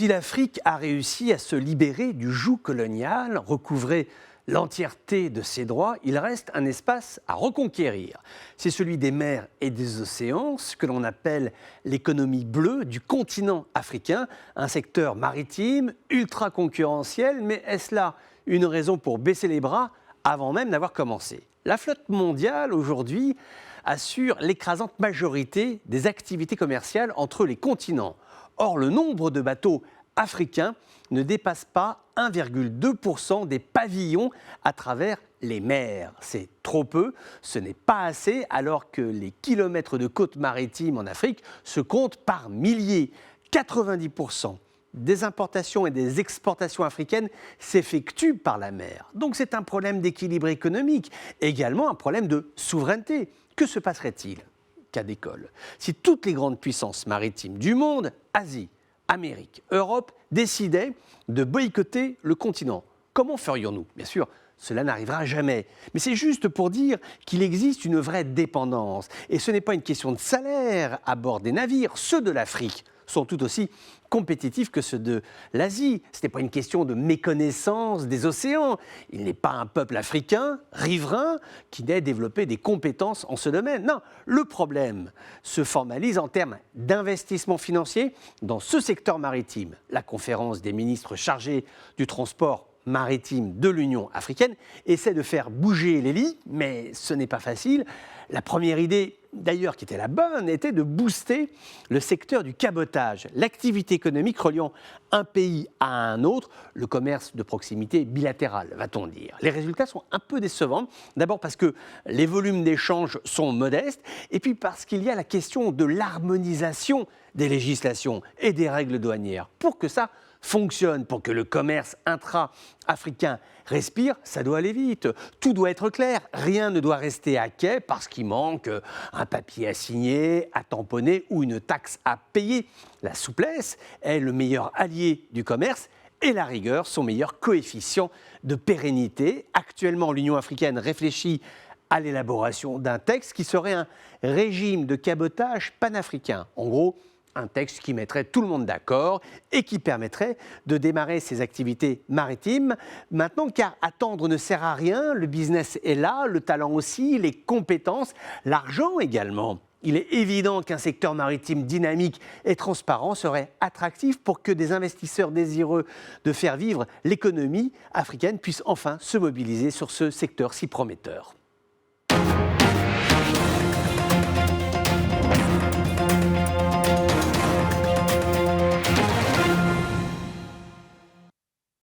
Si l'Afrique a réussi à se libérer du joug colonial, recouvrer l'entièreté de ses droits, il reste un espace à reconquérir. C'est celui des mers et des océans, ce que l'on appelle l'économie bleue du continent africain, un secteur maritime ultra concurrentiel, mais est-ce là une raison pour baisser les bras avant même d'avoir commencé? La flotte mondiale aujourd'hui assure l'écrasante majorité des activités commerciales entre les continents. Or, le nombre de bateaux africains ne dépasse pas 1,2% des pavillons à travers les mers. C'est trop peu, ce n'est pas assez, alors que les kilomètres de côtes maritimes en Afrique se comptent par milliers. 90% des importations et des exportations africaines s'effectuent par la mer. Donc c'est un problème d'équilibre économique, également un problème de souveraineté. Que se passerait-il, cas d'école, si toutes les grandes puissances maritimes du monde, Asie, Amérique, Europe, décidaient de boycotter le continent? Comment ferions-nous? Bien sûr, cela n'arrivera jamais. Mais c'est juste pour dire qu'il existe une vraie dépendance. Et ce n'est pas une question de salaire à bord des navires. Ceux de l'Afrique sont tout aussi compétitifs que ceux de l'Asie. Ce n'est pas une question de méconnaissance des océans. Il n'est pas un peuple africain, riverain, qui n'ait développé des compétences en ce domaine. Non, le problème se formalise en termes d'investissement financier dans ce secteur maritime. La conférence des ministres chargés du transport maritime de l'Union africaine essaie de faire bouger les lits, mais ce n'est pas facile. La première idée, d'ailleurs, qui était la bonne, était de booster le secteur du cabotage, l'activité économique reliant un pays à un autre, le commerce de proximité bilatéral, va-t-on dire. Les résultats sont un peu décevants, d'abord parce que les volumes d'échanges sont modestes, et puis parce qu'il y a la question de l'harmonisation des législations et des règles douanières. Pour que ça fonctionne, pour que le commerce intra-africain respire, ça doit aller vite. Tout doit être clair. Rien ne doit rester à quai parce qu'il manque un papier à signer, à tamponner ou une taxe à payer. La souplesse est le meilleur allié du commerce et la rigueur son meilleur coefficient de pérennité. Actuellement, l'Union africaine réfléchit à l'élaboration d'un texte qui serait un régime de cabotage panafricain. En gros, un texte qui mettrait tout le monde d'accord et qui permettrait de démarrer ses activités maritimes maintenant, car attendre ne sert à rien, le business est là, le talent aussi, les compétences, l'argent également. Il est évident qu'un secteur maritime dynamique et transparent serait attractif pour que des investisseurs désireux de faire vivre l'économie africaine puissent enfin se mobiliser sur ce secteur si prometteur.